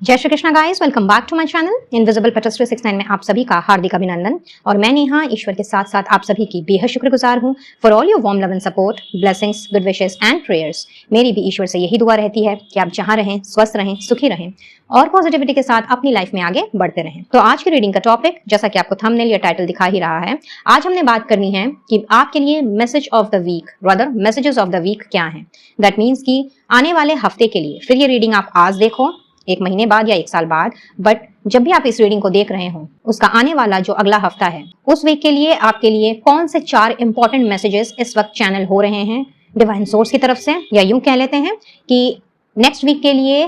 जय Shri Krishna guys, welcome back to my channel invisible paths 369 में आप सभी का हार्दिक अभिनंदन। और मैं नेहा ईश्वर के साथ साथ आप सभी की बेहद शुक्रगुजार हूँ for all your warm love and support, blessings, good wishes and prayers. मेरी भी ईश्वर से यही दुआ रहती है कि आप जहाँ रहें, स्वस्थ रहें, सुखी रहें और पॉजिटिविटी के साथ अपनी लाइफ में आगे बढ़ते रहें। तो आज की रीडिंग का टॉपिक, जैसा कि आपको थंबनेल या टाइटल दिखा ही रहा है, आज हमने बात करनी है कि आपके लिए message of the week, rather messages of the week क्या हैं। दैट मीन्स कि आने वाले हफ्ते के लिए, फिर ये रीडिंग आप आज देखो, एक महीने बाद या एक साल बाद, बट जब भी आप इस रीडिंग को देख रहे हो, उसका आने वाला जो अगला हफ्ता है, उस वीक के लिए आपके लिए कौन से 4 इंपॉर्टेंट मैसेजेस इस वक्त चैनल हो रहे हैं डिवाइन सोर्स की तरफ से, या यूं कह लेते हैं कि नेक्स्ट वीक के लिए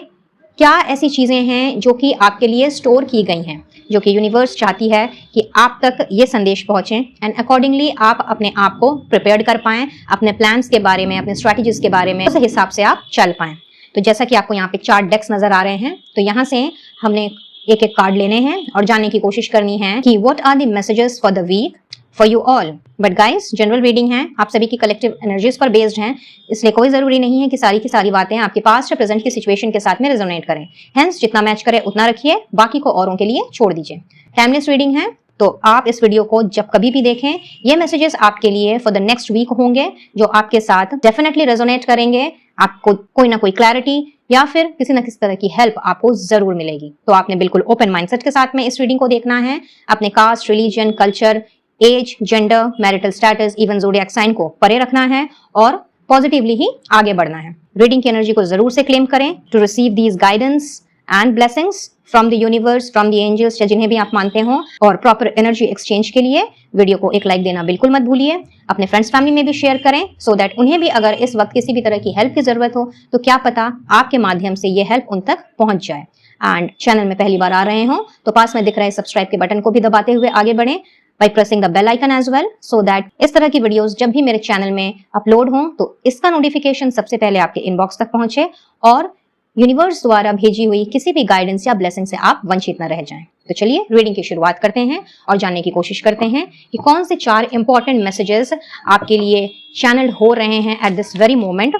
क्या ऐसी चीजें हैं जो कि आपके लिए स्टोर की गई हैं, जो कि यूनिवर्स चाहती है कि आप तक ये संदेश पहुंचे एंड अकॉर्डिंगली आप अपने आप को प्रिपेयर कर पाएं, अपने प्लान्स के बारे में, अपने स्ट्रैटेजीज के बारे में, उस हिसाब से आप चल पाएं। तो जैसा कि आपको यहाँ पे 4 डेक्स नजर आ रहे हैं, तो यहाँ से हमने एक एक कार्ड लेने हैं और जानने की कोशिश करनी है कि what are the messages for the week for you all. But guys, general reading है, आप सभी की कलेक्टिव एनर्जीज पर बेस्ड है, इसलिए कोई जरूरी नहीं है कि सारी की सारी बातें आपके पास्ट या प्रेजेंट की सिचुएशन के साथ में रेजोनेट करें। हेंस जितना मैच करे उतना रखिए, बाकी को औरों के लिए छोड़ दीजिए। टाइमलेस रीडिंग है, तो आप इस वीडियो को जब कभी भी देखें, ये मैसेजेस आपके लिए फॉर द नेक्स्ट वीक होंगे, जो आपके साथ डेफिनेटली रेजोनेट करेंगे। आपको कोई ना कोई क्लैरिटी या फिर किसी न किसी तरह की हेल्प आपको जरूर मिलेगी। तो आपने बिल्कुल ओपन माइंडसेट के साथ में इस रीडिंग को देखना है। अपने caste, religion, culture, age, gender, marital status, even zodiac sign को परे रखना है और पॉजिटिवली ही आगे बढ़ना है। रीडिंग की एनर्जी को जरूर से क्लेम करें to receive these guidance and blessings from the universe, from the angels, या जिन्हें भी आप मानते हो। और प्रॉपर एनर्जी एक्सचेंज के लिए वीडियो को एक लाइक देना बिल्कुल मत भूलिए। अपने फ्रेंड्स फैमिली में भी शेयर करें सो दैट उन्हें भी अगर इस वक्त किसी भी तरह की हेल्प की जरूरत हो तो क्या पता आपके माध्यम से ये हेल्प उन तक पहुंच जाए। एंड चैनल में पहली बार आ रहे हो तो पास में दिख रहे सब्सक्राइब के बटन को भी दबाते हुए आगे बढ़ें by pressing the bell icon as well, so that इस तरह की वीडियोस जब भी मेरे चैनल में अपलोड हों तो इसका नोटिफिकेशन सबसे पहले आपके इनबॉक्स तक पहुंचे और यूनिवर्स द्वारा भेजी हुई किसी भी गाइडेंस या ब्लेसिंग से आप वंचित न रह जाएं। तो चलिए रीडिंग की शुरुआत करते हैं और जानने की कोशिश करते हैं कि कौन से 4 इंपॉर्टेंट मैसेजेस आपके लिए चैनल हो रहे हैं at this very moment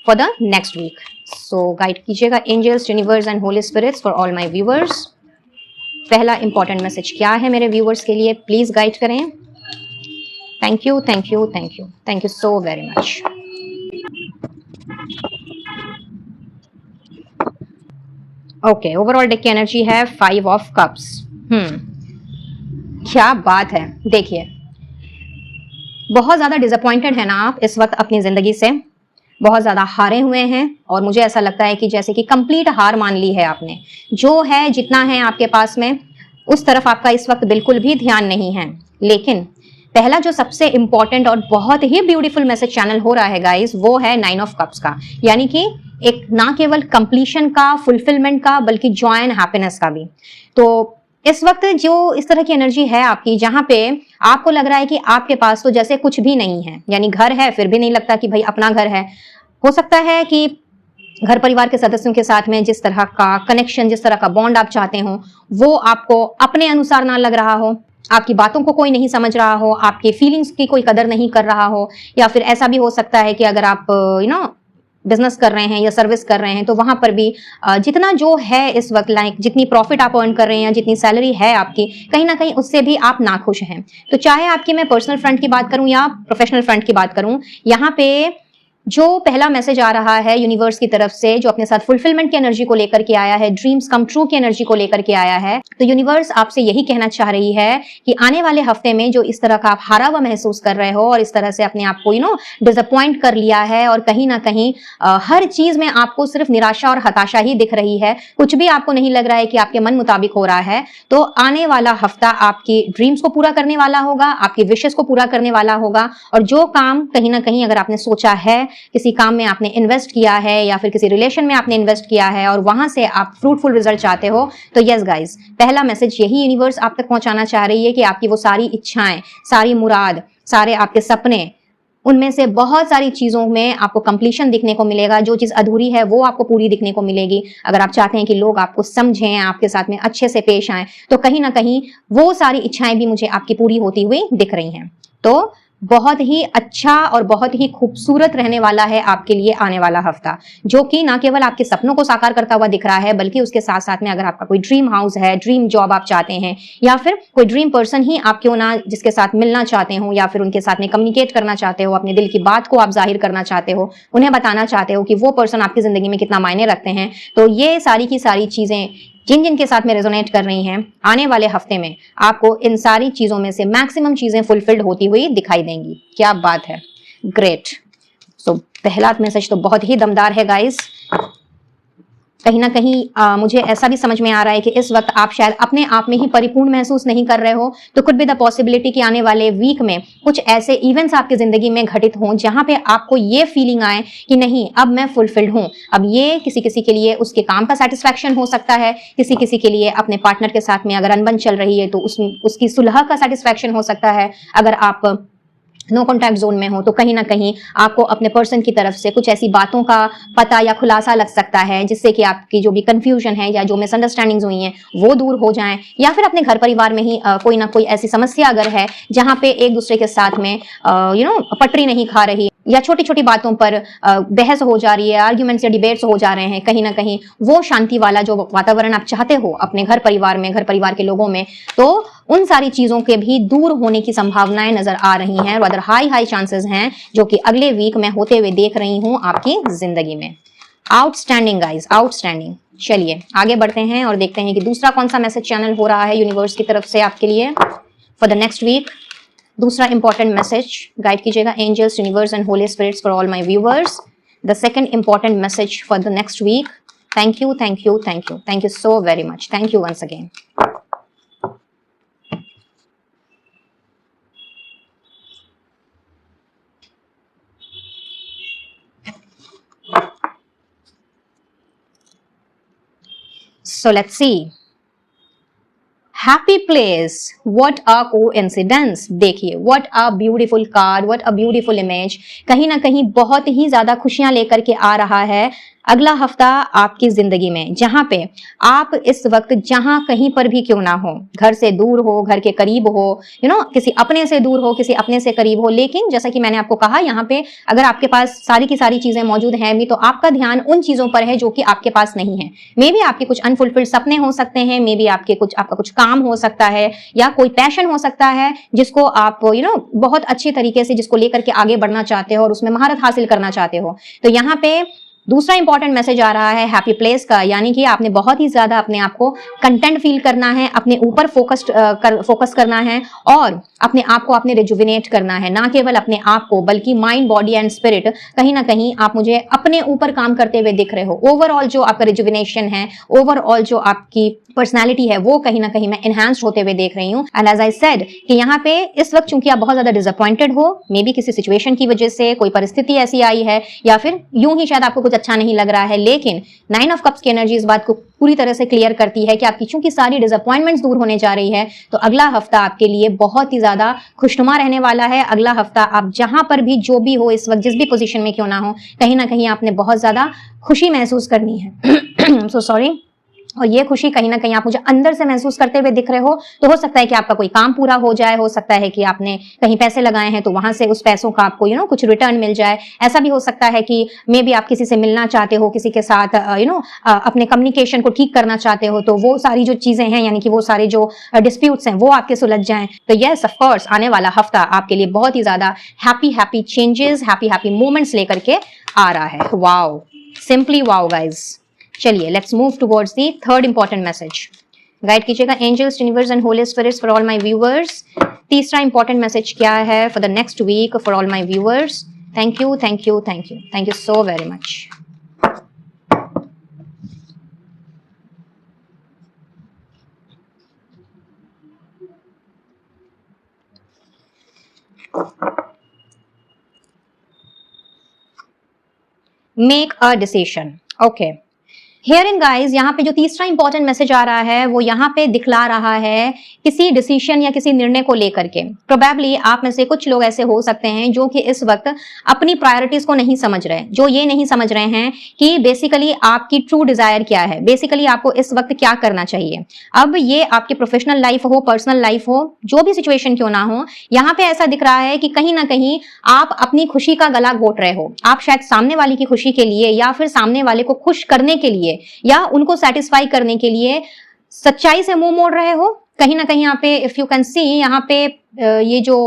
for the next week. So guide कीजिएगा angels, universe and holy spirits for all my viewers. पहला इंपॉर्टेंट मैसेज क्या है मेरे व्यूअर्स के लिए, प्लीज गाइड करें। Thank you, thank you, thank you, thank you so very much. Okay, overall deck की energy है 5 ऑफ कप्स। क्या बात है। देखिए, बहुत ज्यादा डिसअपॉइंटेड है ना आप इस वक्त अपनी जिंदगी से, बहुत ज्यादा हारे हुए हैं और मुझे ऐसा लगता है कि जैसे कि कंप्लीट हार मान ली है आपने। जो है, जितना है आपके पास में, उस तरफ आपका इस वक्त बिल्कुल भी ध्यान नहीं है। लेकिन पहला जो सबसे इंपॉर्टेंट और बहुत ही ब्यूटीफुल मैसेज चैनल हो रहा है गाइस, वो है 9 ऑफ कप्स का, यानी कि एक ना केवल कंप्लीशन का, फुलफिलमेंट का, बल्कि जॉय एंड हैप्पीनेस का भी। तो इस वक्त जो इस तरह की एनर्जी है आपकी, जहां पे आपको लग रहा है कि आपके पास तो जैसे कुछ भी नहीं है, यानी घर है फिर भी नहीं लगता कि भाई अपना घर है। हो सकता है कि घर परिवार के सदस्यों के साथ में जिस तरह का कनेक्शन, जिस तरह का बॉन्ड आप चाहते हो, वो आपको अपने अनुसार ना लग रहा हो, आपकी बातों को कोई नहीं समझ रहा हो, आपके फीलिंग्स की कोई कदर नहीं कर रहा हो। या फिर ऐसा भी हो सकता है कि अगर आप बिजनेस कर रहे हैं या सर्विस कर रहे हैं तो वहां पर भी जितना जो है इस वक्त, लाइक जितनी प्रॉफिट आप अर्न कर रहे हैं या जितनी सैलरी है आपकी, कहीं ना कहीं उससे भी आप नाखुश हैं। तो चाहे आपकी मैं पर्सनल फ्रंट की बात करूं या प्रोफेशनल फ्रंट की बात करूं, यहाँ पे जो पहला मैसेज आ रहा है यूनिवर्स की तरफ से, जो अपने साथ फुलफिलमेंट की एनर्जी को लेकर के आया है, ड्रीम्स कम ट्रू की एनर्जी को लेकर के आया है, तो यूनिवर्स आपसे यही कहना चाह रही है कि आने वाले हफ्ते में जो इस तरह का आप हारा हुआ महसूस कर रहे हो और इस तरह से अपने आप को डिसअपॉइंट कर लिया है और कहीं ना कहीं हर चीज में आपको सिर्फ निराशा और हताशा ही दिख रही है, कुछ भी आपको नहीं लग रहा है कि आपके मन मुताबिक हो रहा है, तो आने वाला हफ्ता आपकी ड्रीम्स को पूरा करने वाला होगा, आपकी विशेष को पूरा करने वाला होगा। और जो काम कहीं ना कहीं अगर आपने सोचा है, किसी काम में आपने इन्वेस्ट किया है या फिर किसी रिलेशन में आपने इन्वेस्ट किया है और वहां से आप फ्रूटफुल रिजल्ट चाहते हो, तो यस गाइस, पहला मैसेज यही यूनिवर्स आप तक पहुंचाना चाह रही है कि आपकी वो सारी इच्छाएं, सारी मुराद, सारे आपके सपने, उनमें से बहुत सारी चीजों में आपको कंप्लीशन दिखने को मिलेगा। जो चीज अधूरी है वो आपको पूरी दिखने को मिलेगी। अगर आप चाहते हैं कि लोग आपको समझें, आपके साथ में अच्छे से पेश आए, तो कहीं ना कहीं वो सारी इच्छाएं भी मुझे आपकी पूरी होती हुई दिख रही हैं। तो बहुत ही अच्छा और बहुत ही खूबसूरत रहने वाला है आपके लिए आने वाला हफ्ता, जो कि ना केवल आपके सपनों को साकार करता हुआ दिख रहा है, बल्कि उसके साथ साथ में अगर आपका कोई ड्रीम हाउस है, ड्रीम जॉब आप चाहते हैं, या फिर कोई ड्रीम पर्सन ही आप क्यों ना जिसके साथ मिलना चाहते हो, या फिर उनके साथ में कम्युनिकेट करना चाहते हो, अपने दिल की बात को आप जाहिर करना चाहते हो, उन्हें बताना चाहते हो कि वो पर्सन आपकी जिंदगी में कितना मायने रखते हैं, तो ये सारी की सारी चीजें जिन जिन के साथ में रेजोनेट कर रही हैं, आने वाले हफ्ते में आपको इन सारी चीजों में से मैक्सिमम चीजें फुलफिल्ड होती हुई दिखाई देंगी। क्या बात है, ग्रेट। सो पहला मैसेज तो बहुत ही दमदार है गाइस। कहीं ना कहीं मुझे ऐसा भी समझ में आ रहा है कि इस वक्त आप शायद अपने आप में ही परिपूर्ण महसूस नहीं कर रहे हो, तो कुड बी द पॉसिबिलिटी कि आने वाले वीक में कुछ ऐसे इवेंट्स आपकी जिंदगी में घटित हों जहां पे आपको ये फीलिंग आए कि नहीं, अब मैं फुलफिल्ड हूं। अब ये किसी किसी के लिए उसके काम का सेटिस्फैक्शन हो सकता है, किसी किसी के लिए अपने पार्टनर के साथ में अगर अनबन चल रही है तो उसकी सुलह का सेटिस्फैक्शन हो सकता है। अगर आप नो कॉन्टैक्ट जोन में हो तो कहीं ना कहीं आपको अपने पर्सन की तरफ से कुछ ऐसी बातों का पता या खुलासा लग सकता है जिससे कि आपकी जो भी कंफ्यूजन है या जो मिसअंडरस्टैंडिंग्स हुई हैं वो दूर हो जाएं, या फिर अपने घर परिवार में ही कोई ना कोई ऐसी समस्या अगर है जहां पे एक दूसरे के साथ में पटरी नहीं खा रही, या छोटी छोटी बातों पर बहस हो जा रही है, आर्ग्यूमेंट्स या डिबेट्स हो जा रहे हैं, कहीं ना कहीं वो शांति वाला जो वातावरण आप चाहते हो अपने घर परिवार में, घर परिवार के लोगों में, तो उन सारी चीजों के भी दूर होने की संभावनाएं नजर आ रही हैं। rather हाई चांसेस हैं जो कि अगले वीक में होते हुए देख रही हूं आपकी जिंदगी में। Outstanding guys, outstanding. चलिए आगे बढ़ते हैं और देखते हैं कि दूसरा कौन सा मैसेज चैनल हो रहा है यूनिवर्स की तरफ से आपके लिए फॉर द नेक्स्ट वीक। दूसरा इंपॉर्टेंट मैसेज गाइड कीजिएगा, angels, universe and holy spirits for all my viewers. The second important message for the next week. Thank you, thank you, thank you, thank you so very much. Thank you once again. So let's see. Happy place, what a coincidence. देखिए, what a beautiful card, what a beautiful image. कहीं ना कहीं बहुत ही ज्यादा खुशियां लेकर के आ रहा है अगला हफ्ता आपकी जिंदगी में, जहां पे आप इस वक्त जहां कहीं पर भी क्यों ना हो, घर से दूर हो, घर के करीब हो, किसी अपने से दूर हो, किसी अपने से करीब हो, लेकिन जैसा कि मैंने आपको कहा, यहाँ पे अगर आपके पास सारी की सारी चीजें मौजूद हैं भी, तो आपका ध्यान उन चीजों पर है जो कि आपके पास नहीं है। मे बी आपके कुछ अनफुलफिल्ड सपने हो सकते हैं, मे बी आपका कुछ काम हो सकता है, या कोई पैशन हो सकता है जिसको आप बहुत अच्छी तरीके से जिसको लेकर के आगे बढ़ना चाहते हो और उसमें महारत हासिल करना चाहते हो। तो यहाँ पे दूसरा इंपॉर्टेंट मैसेज आ रहा है हैप्पी प्लेस का, यानी कि आपने बहुत ही ज्यादा अपने आप को कंटेंट फील करना है, अपने ऊपर फोकस करना है, और अपने आप को आपने रिजुविनेट करना है, ना केवल अपने आप को बल्कि माइंड, बॉडी एंड स्पिरिट। कहीं ना कहीं आप मुझे अपने ऊपर काम करते हुए दिख रहे हो। ओवरऑल जो आपका रिजुविनेशन है, ओवरऑल जो आपकी पर्सनैलिटी है, वो कहीं ना कहीं मैं एनहांस्ड होते हुए देख रही हूँ। एंड एज आई सेड कि यहाँ पे इस वक्त चूंकि आप बहुत ज्यादा डिसअपॉइंटेड हो, मे बी किसी सिचुएशन की वजह से कोई परिस्थिति ऐसी आई है, या फिर यूं ही शायद आपको कुछ अच्छा नहीं लग रहा है, लेकिन 9 ऑफ कप्स की एनर्जी इस बात को पूरी तरह से क्लियर करती है कि आपकी चूंकि सारी डिसअपॉइंटमेंट्स दूर होने जा रही है, तो अगला हफ्ता आपके लिए बहुत ही ज्यादा खुशनुमा रहने वाला है। अगला हफ्ता आप जहां पर भी जो भी हो, इस वक्त जिस भी पोजीशन में क्यों ना हो, कहीं ना कहीं आपने बहुत ज्यादा खुशी महसूस करनी है। So sorry. और ये खुशी कहीं ना कहीं आप मुझे अंदर से महसूस करते हुए दिख रहे हो। तो हो सकता है कि आपका कोई काम पूरा हो जाए, हो सकता है कि आपने कहीं पैसे लगाए हैं तो वहां से उस पैसों का आपको कुछ रिटर्न मिल जाए। ऐसा भी हो सकता है कि मे बी आप किसी से मिलना चाहते हो, किसी के साथ अपने कम्युनिकेशन को ठीक करना चाहते हो, तो वो सारी जो चीजें हैं, यानी कि वो सारे जो डिस्प्यूट्स हैं, वो आपके सुलझ जाएं। तो यस, ऑफ कोर्स आने वाला हफ्ता आपके लिए बहुत ही ज्यादा हैप्पी चेंजेस, हैप्पी मोमेंट्स लेकर के आ रहा है। Wow, simply wow guys. चलिए let's move towards the third important message. Guide कीजिएगा, angels, universe and holy spirits for all my viewers. तीसरा इंपॉर्टेंट मैसेज क्या है for the next week for all my viewers. Thank you, thank you, thank you, thank you so very much. Make a decision. Okay, here in guys, यहाँ पे जो तीसरा important message आ रहा है वो यहाँ पे दिखला रहा है किसी डिसीजन या किसी निर्णय को लेकर के। प्रोबेबली आप में से कुछ लोग ऐसे हो सकते हैं जो कि इस वक्त अपनी प्रायोरिटीज को नहीं समझ रहे, जो ये नहीं समझ रहे हैं कि बेसिकली आपकी ट्रू डिजायर क्या है, बेसिकली आपको इस वक्त क्या करना चाहिए। अब ये आपकी प्रोफेशनल लाइफ हो, पर्सनल लाइफ हो, जो भी सिचुएशन क्यों ना हो, यहाँ पे ऐसा दिख रहा है कि कहीं ना कहीं आप अपनी खुशी का गला घोट रहे हो। आप शायद सामने वाले की खुशी के लिए या फिर सामने वाले को खुश करने के लिए या उनको सेटिस्फाई करने के लिए सच्चाई से मुंह मोड़ रहे हो। कहीं ना कहीं यहाँ पे इफ यू कैन सी, यहाँ पे ये जो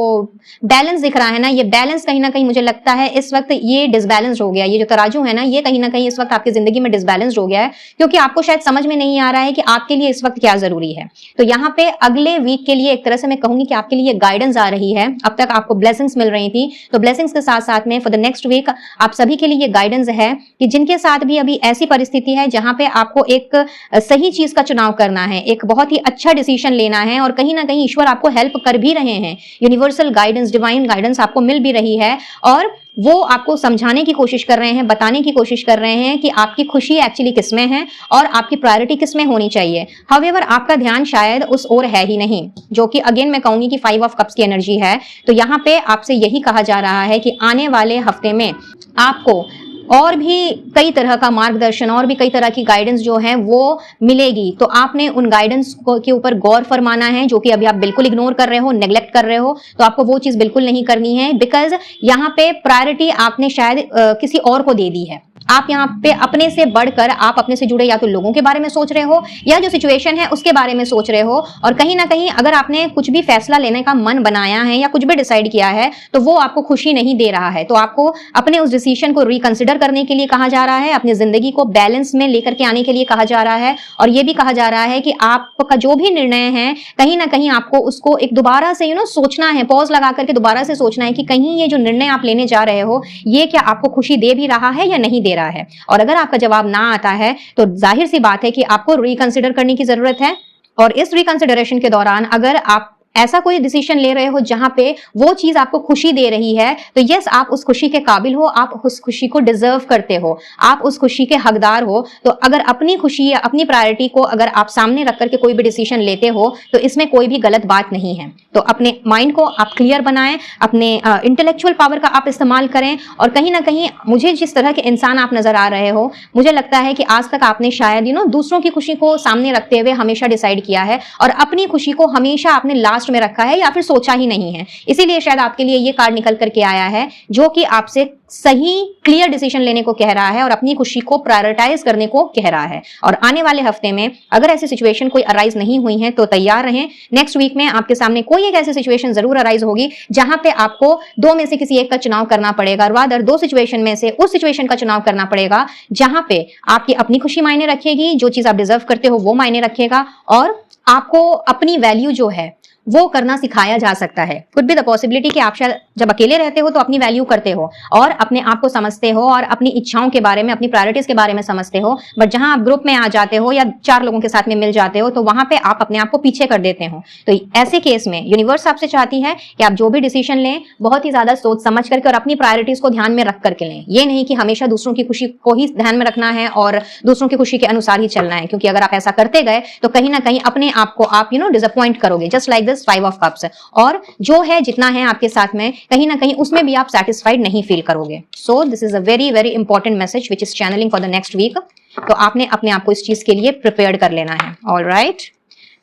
बैलेंस दिख रहा है ना, ये बैलेंस कहीं ना कहीं मुझे लगता है इस वक्त ये डिसबैलेंस हो गया। ये जो तराजू है ना, ये कहीं ना कहीं इस वक्त आपकी जिंदगी में डिसबैलेंस हो गया है, क्योंकि आपको शायद समझ में नहीं आ रहा है कि आपके लिए इस वक्त क्या जरूरी है। तो यहाँ पे अगले वीक के लिए एक तरह से मैं कहूंगी कि आपके लिए गाइडेंस आ रही है। अब तक आपको ब्लेसिंग्स मिल रही थी, तो ब्लेसिंग्स के साथ साथ में फॉर द नेक्स्ट वीक आप सभी के लिए ये गाइडेंस है कि जिनके साथ भी अभी ऐसी परिस्थिति है जहां पे आपको एक सही चीज का चुनाव करना है, एक बहुत ही अच्छा डिसीजन लेना है, और कहीं ना कहीं ईश्वर आपको हेल्प कर भी रहे हैं, यूनिवर्सल गाइडेंस, डिवाइन गाइडेंस आपको मिल भी रही है, और वो आपको समझाने की कोशिश कर रहे हैं, बताने की कोशिश कर रहे हैं कि आपकी खुशी एक्चुअली किसमें है और आपकी प्रायोरिटी किसमें होनी चाहिए। हाउएवर आपका ध्यान शायद उस ओर है ही नहीं, जो कि अगेन मैं कहूंगी कि 5 ऑफ कप्स की एनर्जी है। तो यहाँ पे आपसे यही कहा जा रहा है कि आने वाले हफ्ते में आपको और भी कई तरह का मार्गदर्शन और भी कई तरह की गाइडेंस जो है वो मिलेगी। तो आपने उन गाइडेंस के ऊपर गौर फरमाना है, जो कि अभी आप बिल्कुल इग्नोर कर रहे हो, नेग्लेक्ट कर रहे हो, तो आपको वो चीज बिल्कुल नहीं करनी है। बिकॉज यहाँ पे प्रायोरिटी आपने शायद किसी और को दे दी है। आप यहाँ पे अपने से बढ़कर आप अपने से जुड़े या तो लोगों के बारे में सोच रहे हो या जो सिचुएशन है उसके बारे में सोच रहे हो, और कहीं ना कहीं अगर आपने कुछ भी फैसला लेने का मन बनाया है या कुछ भी डिसाइड किया है तो वो आपको खुशी नहीं दे रहा है। तो आपको अपने उस डिसीजन को रिकंसिडर करने के लिए कहा जा रहा है, अपनी जिंदगी को बैलेंस में लेकर के आने के लिए कहा जा रहा है, और ये भी कहा जा रहा है कि आपका जो भी निर्णय है कहीं ना कहीं आपको उसको एक दोबारा से सोचना है, पॉज लगा करके दोबारा से सोचना है कि कहीं ये जो निर्णय आप लेने जा रहे हो ये क्या आपको खुशी दे भी रहा है या नहीं दे रहा है। और अगर आपका जवाब ना आता है तो जाहिर सी बात है कि आपको रिकंसिडर करने की जरूरत है। और इस रिकंसिडरेशन के दौरान अगर आप ऐसा कोई डिसीजन ले रहे हो जहां पे वो चीज आपको खुशी दे रही है, तो यस, आप उस खुशी के काबिल हो, आप उस खुशी को डिजर्व करते हो, आप उस खुशी के हकदार हो। तो अगर अपनी खुशी या अपनी प्रायोरिटी को अगर आप सामने रख करके कोई भी डिसीजन लेते हो तो इसमें कोई भी गलत बात नहीं है। तो अपने माइंड को आप क्लियर बनाएं, अपने इंटेलेक्चुअल पावर का आप इस्तेमाल करें, और कहीं ना कहीं मुझे जिस तरह के इंसान आप नजर आ रहे हो, मुझे लगता है कि आज तक आपने शायद दूसरों की खुशी को सामने रखते हुए हमेशा डिसाइड किया है, और अपनी खुशी को हमेशा आपने लास्ट में रखा है या फिर सोचा ही नहीं है। इसीलिए शायद आपके लिए ये कार्ड निकल करके आया है जो कि आपसे सही क्लियर डिसीजन लेने को कह रहा है और अपनी खुशी को प्रायोरिटाइज करने को कह रहा है। और आने वाले हफ्ते में अगर ऐसी सिचुएशन कोई अराइज नहीं हुई है तो तैयार रहें, नेक्स्ट वीक में आपके सामने कोई एक ऐसी सिचुएशन जरूर अराइज होगी जहां पे आपको दो में से किसी एक का चुनाव करना पड़ेगा, रादर दो सिचुएशन में से उस सिचुएशन का चुनाव करना पड़ेगा जहां पे आपकी अपनी खुशी मायने रखेगी, जो चीज आप डिजर्व करते हो वो मायने रखेगा, और आपको अपनी वैल्यू जो है वो करना सिखाया जा सकता है। कुड बी द पॉसिबिलिटी कि आप शायद जब अकेले रहते हो तो अपनी वैल्यू करते हो और अपने आप को समझते हो और अपनी इच्छाओं के बारे में, अपनी प्रायोरिटीज के बारे में समझते हो, बट जहां आप ग्रुप में आ जाते हो या 4 लोगों के साथ में मिल जाते हो तो वहां पे आप अपने आप को पीछे कर देते हो। तो ऐसे केस में यूनिवर्स आपसे चाहती है कि आप जो भी डिसीजन लें बहुत ही ज्यादा सोच समझ करके और अपनी प्रायोरिटीज को ध्यान में रख करके लें। ये नहीं कि हमेशा दूसरों की खुशी को ही ध्यान में रखना है और दूसरों की खुशी के अनुसार ही चलना है, क्योंकि अगर आप ऐसा करते गए तो कहीं ना कहीं अपने आप को आप डिसअपॉइंट करोगे, just like this 5 of cups. और जो है जितना है आपके साथ में कहीं ना कहीं उसमें भी आप सेटिस्फाइड नहीं फील करोगे। So this is a very very important message which is channelling for the next week. तो आपने अपने आप को इस चीज के लिए प्रिपेयर कर लेना है। ऑल राइट,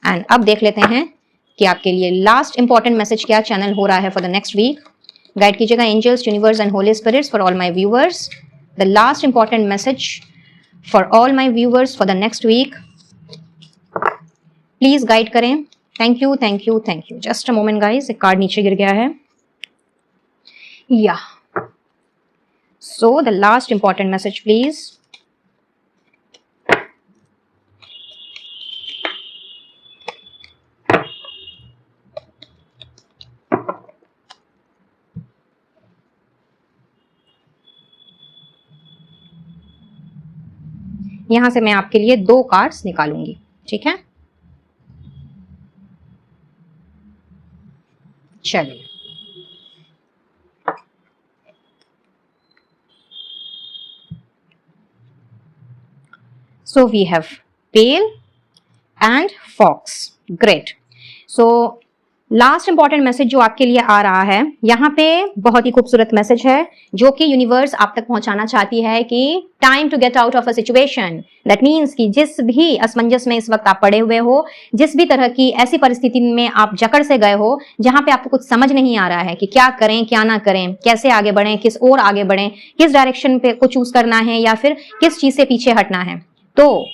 एंड अब देख लेते हैं कि आपके लिए लास्ट इंपॉर्टेंट मैसेज क्या चैनल हो रहा है for the next week. Guide कीजिएगा angels, universe and holy spirits for all my viewers. The last important message for all my viewers for the next week, please guide करें। Thank you, thank you, thank you. Just a moment guys, एक card नीचे गिर गया है। या so the last important message please. यहां से मैं आपके लिए 2 कार्ड्स निकालूंगी, ठीक है? चलिए, So we have pale and fox. Great. So last important message जो आपके लिए आ रहा है, यहाँ पे बहुत ही खूबसूरत मैसेज है जो कि यूनिवर्स आप तक पहुंचाना चाहती है कि time to get out of a situation. That means कि जिस भी असमंजस में इस वक्त आप पड़े हुए हो, जिस भी तरह की ऐसी परिस्थिति में आप जकड़ से गए हो जहां पे आपको कुछ समझ नहीं आ रहा है कि क्या करें क्या ना करें, कैसे आगे बढ़ें, किस ओर आगे बढ़ें, किस डायरेक्शन पे को चूज करना है या फिर किस चीज से पीछे हटना है, तो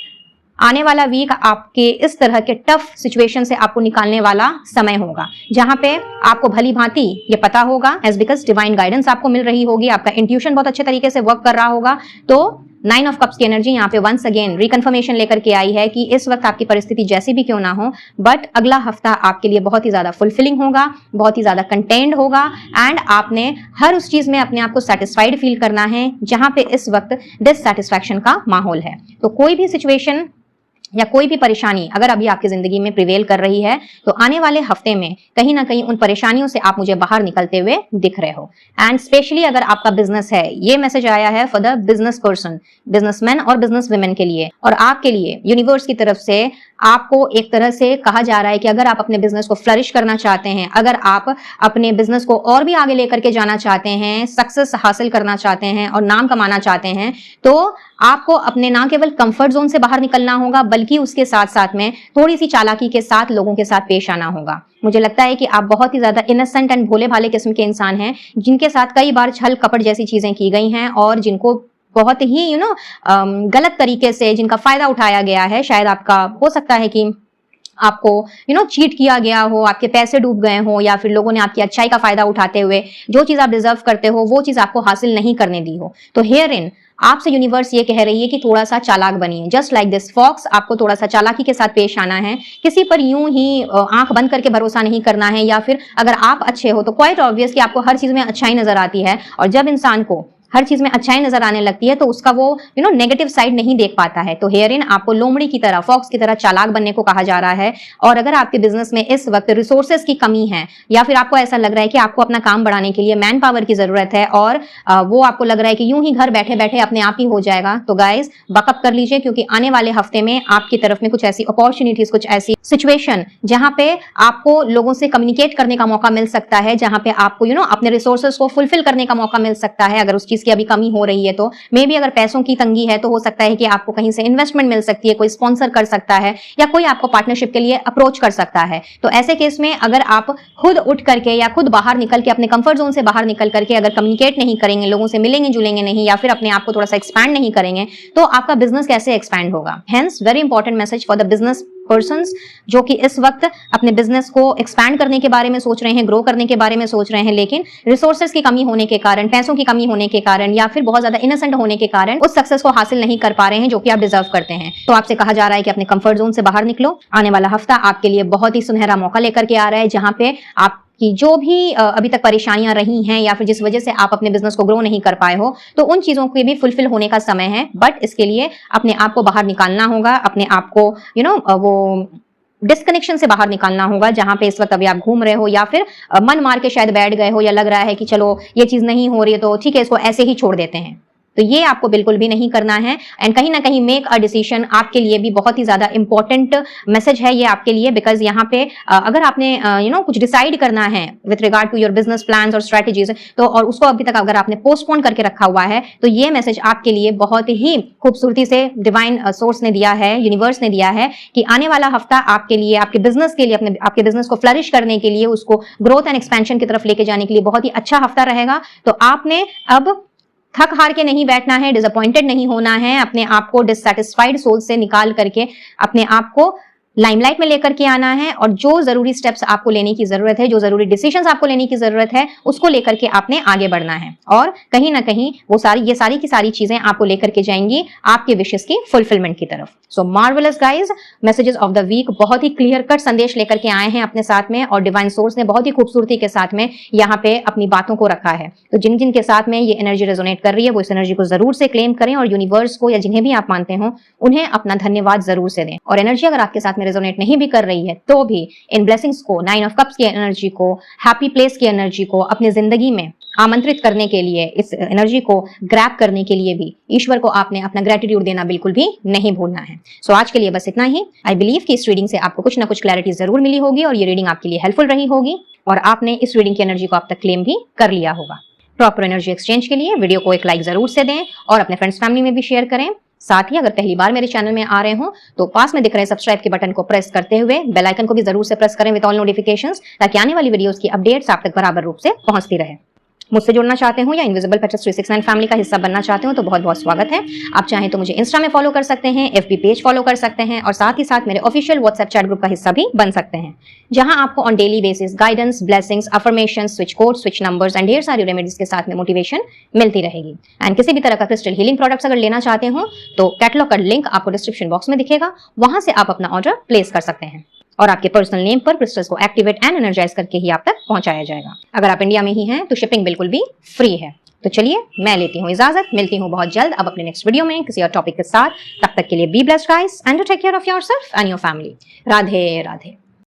आने वाला वीक आपके इस तरह के टफ सिचुएशन से आपको निकालने वाला समय होगा, जहां पे आपको भली भांति ये पता होगा एज बिकॉज डिवाइन गाइडेंस आपको मिल रही होगी, आपका इंट्यूशन बहुत अच्छे तरीके से वर्क कर रहा होगा। तो 9 ऑफ कप्स की एनर्जी यहाँ पे वंस अगेन रिकन्फर्मेशन लेकर के आई है कि इस वक्त आपकी परिस्थिति जैसी भी क्यों ना हो, बट अगला हफ्ता आपके लिए बहुत ही ज्यादा फुलफिलिंग होगा, बहुत ही ज्यादा कंटेंट होगा एंड आपने हर उस चीज में अपने आप को सेटिस्फाइड फील करना है जहां पे इस वक्त डिससैटिस्फैक्शन का माहौल है। तो कोई भी सिचुएशन या कोई भी परेशानी अगर अभी आपकी जिंदगी में प्रिवेल कर रही है तो आने वाले हफ्ते में कहीं ना कहीं उन परेशानियों से आप मुझे बाहर निकलते हुए दिख रहे हो। एंड स्पेशली अगर आपका बिजनेस है, ये मैसेज आया है for the business person, businessman और बिजनेस वुमेन के लिए, और आपके लिए यूनिवर्स की तरफ से आपको एक तरह से कहा जा रहा है कि अगर आप अपने बिजनेस को फ्लरिश करना चाहते हैं, अगर आप अपने बिजनेस को और भी आगे लेकर के जाना चाहते हैं, सक्सेस हासिल करना चाहते हैं और नाम कमाना चाहते हैं, तो आपको अपने ना केवल कंफर्ट जोन से बाहर निकलना होगा बल्कि उसके साथ साथ में थोड़ी सी चालाकी के साथ लोगों के साथ पेश आना होगा। मुझे लगता है कि आप बहुत ही ज्यादा इनोसेंट एंड भोले भाले किस्म के इंसान हैं जिनके साथ कई बार छल कपट जैसी चीजें की गई हैं और जिनको बहुत ही गलत तरीके से जिनका फायदा उठाया गया है। शायद आपका हो सकता है कि आपको चीट किया गया हो, आपके पैसे डूब गए हो, या फिर लोगों ने आपकी अच्छाई का फायदा उठाते हुए जो चीज आप डिजर्व करते हो वो चीज आपको हासिल नहीं करने दी हो। तो हियर इन आपसे यूनिवर्स ये कह रही है कि थोड़ा सा चालाक बनिए, जस्ट लाइक दिस फॉक्स, आपको थोड़ा सा चालाकी के साथ पेश आना है, किसी पर यूं ही आंख बंद करके भरोसा नहीं करना है, या फिर अगर आप अच्छे हो तो क्वाइट ऑब्वियस कि आपको हर चीज में अच्छाई नजर आती है, और जब इंसान को हर चीज में अच्छाई नजर आने लगती है तो उसका वो नेगेटिव साइड नहीं देख पाता है। तो हेयर इन आपको लोमड़ी की तरह, फॉक्स की तरह चालाक बनने को कहा जा रहा है। और अगर आपके बिजनेस में इस वक्त रिसोर्सेज की कमी है या फिर आपको ऐसा लग रहा है कि आपको अपना काम बढ़ाने के लिए मैन पावर की जरूरत है और वो आपको लग रहा है कि यूं ही घर बैठे बैठे अपने आप ही हो जाएगा, तो गाइज बकअप कर लीजिए, क्योंकि आने वाले हफ्ते में आपकी तरफ में कुछ ऐसी अपॉर्चुनिटीज, कुछ ऐसी सिचुएशन जहां पे आपको लोगों से कम्युनिकेट करने का मौका मिल सकता है, जहां पे आपको अपने रिसोर्सेज को फुलफिल करने का मौका मिल सकता है। अगर उस चीज की अभी कमी हो रही है तो मे बी अगर पैसों की तंगी है तो हो सकता है कि आपको कहीं से इन्वेस्टमेंट मिल सकती है, कोई स्पॉन्सर कर सकता है या कोई आपको पार्टनरशिप के लिए अप्रोच कर सकता है। तो ऐसे केस में अगर आप खुद उठ करके या खुद बाहर निकल के, अपने कंफर्ट जोन से बाहर निकल करके अगर कम्युनिकेट नहीं करेंगे, लोगों से मिलेंगे जुलेंगे नहीं, या फिर अपने आप को थोड़ा सा एक्सपैंड नहीं करेंगे, तो आपका बिजनेस कैसे एक्सपैंड होगा। Hence very important message for the business persons जो कि इस वक्त अपने बिजनेस को एक्सपैंड करने के बारे में सोच रहे हैं, ग्रो करने के बारे में सोच रहे हैं, लेकिन रिसोर्सेज की कमी होने के कारण, पैसों की कमी होने के कारण, या फिर बहुत ज्यादा इनोसेंट होने के कारण उस सक्सेस को हासिल नहीं कर पा रहे हैं जो कि आप डिजर्व करते हैं। तो आपसे कहा जा रहा है कि अपने कंफर्ट जोन से बाहर निकलो। आने वाला हफ्ता आपके लिए बहुत ही सुनहरा मौका लेकर के आ रहा है, जहां पे आप कि जो भी अभी तक परेशानियां रही हैं या फिर जिस वजह से आप अपने बिजनेस को ग्रो नहीं कर पाए हो, तो उन चीजों के भी फुलफिल होने का समय है। बट इसके लिए अपने आप को बाहर निकालना होगा, अपने आप को वो डिस्कनेक्शन से बाहर निकालना होगा जहां पे इस वक्त अभी आप घूम रहे हो, या फिर मन मार के शायद बैठ गए हो, या लग रहा है कि चलो ये चीज नहीं हो रही है तो ठीक है इसको ऐसे ही छोड़ देते हैं। तो ये आपको बिल्कुल भी नहीं करना है। एंड कहीं ना कहीं मेक अ डिसीजन आपके लिए भी बहुत ही ज्यादा इंपॉर्टेंट मैसेज है ये आपके लिए, बिकॉज यहाँ पे अगर आपने कुछ डिसाइड करना है with regard to your business plans और स्ट्रेटेजीज, तो और उसको अभी तक अगर आपने पोस्टपोन करके रखा हुआ है, तो ये मैसेज आपके लिए बहुत ही खूबसूरती से डिवाइन सोर्स ने दिया है, यूनिवर्स ने दिया है कि आने वाला हफ्ता आपके लिए, आपके बिजनेस के लिए, आपके बिजनेस को फ्लरिश करने के लिए, उसको ग्रोथ एंड एक्सपेंशन की तरफ लेके जाने के लिए बहुत ही अच्छा हफ्ता रहेगा। तो आपने अब थक हार के नहीं बैठना है, डिसअपॉइंटेड नहीं होना है, अपने आप को डिससैटिस्फाइड सोल से निकाल करके अपने आप को लाइमलाइट में लेकर के आना है, और जो जरूरी स्टेप्स आपको लेने की जरूरत है, जो जरूरी डिसीजंस आपको लेने की जरूरत है, उसको लेकर के आपने आगे बढ़ना है। और कहीं ना कहीं वो ये सारी की सारी चीजें आपको लेकर के जाएंगी आपके विशेस की फुलफिलमेंट की तरफ। So marvellous guys, messages of the week बहुत ही क्लियर कट संदेश लेकर के आए हैं अपने साथ में, और डिवाइन सोर्स ने बहुत ही खूबसूरती के साथ में यहाँ पे अपनी बातों को रखा है। तो जिन जिन के साथ में ये एनर्जी रेजोनेट कर रही है वो इस एनर्जी को जरूर से क्लेम करें, और यूनिवर्स को या जिन्हें भी आप मानते हो उन्हें अपना धन्यवाद जरूर से दें। और एनर्जी अगर आपके साथ में रेजोनेट नहीं भी कर रही है तो भी इन ब्लेसिंग्स को, 9 ऑफ कप्स की एनर्जी को, हैप्पी प्लेस की एनर्जी को अपनी जिंदगी में आमंत्रित करने के लिए, इस एनर्जी को ग्रैब करने के लिए भी ईश्वर को आपने अपना ग्रेटिट्यूड देना बिल्कुल भी नहीं भूलना है। सो आज के लिए बस इतना ही। आई बिलीव कि इस रीडिंग से आपको कुछ ना कुछ क्लैरिटी जरूर मिली होगी और ये रीडिंग आपके लिए हेल्पफुल रही होगी और आपने इस रीडिंग की एनर्जी को आप तक क्लेम भी कर लिया होगा। प्रॉपर एनर्जी एक्सचेंज के लिए वीडियो को एक लाइक जरूर से दें और अपने फ्रेंड्स फैमिली में भी शेयर करें। साथ ही अगर पहली बार मेरे चैनल में आ रहे हो तो पास में दिख रहे सब्सक्राइब के बटन को प्रेस करते हुए बेल आइकन को भी जरूर से प्रेस करें विद ऑल नोटिफिकेशंस, ताकि आने वाली वीडियोस की अपडेट्स आप तक बराबर रूप से पहुंचती रहे। मुझसे जुड़ना चाहते हो या इनविजिबल पेट्रस 369 फैमिली का हिस्सा बनना चाहते हो तो बहुत बहुत स्वागत है। आप चाहें तो मुझे इंस्टा में फॉलो कर सकते हैं, एफबी पेज फॉलो कर सकते हैं और साथ ही साथ मेरे ऑफिशियल व्हाट्सएप चैट ग्रुप का हिस्सा भी बन सकते हैं, जहां आपको on daily basis guidance, blessings, affirmation, switch code, switch numbers and ढेर सारी रेमेडीज के साथ में मोटिवेशन मिलती रहेगी। एंड किसी भी तरह का क्रिस्टल हीलिंग प्रोडक्ट्स अगर लेना चाहते हो तो कैटलॉग का लिंक आपको डिस्क्रिप्शन बॉक्स में दिखेगा, वहां से आप अपना ऑर्डर प्लेस कर सकते हैं और आपके पर्सनल नेम पर क्रिस्टल्स को एक्टिवेट एंड एनर्जाइज करके ही आप तक पहुंचाया जाएगा। अगर आप इंडिया में ही हैं तो शिपिंग बिल्कुल भी फ्री है। तो चलिए मैं लेती हूँ इजाजत, मिलती हूँ बहुत जल्द अब अपने नेक्स्ट वीडियो में किसी और टॉपिक के साथ। तब तक के लिए be blessed guys and take care of yourself and your family. Radhe Radhe.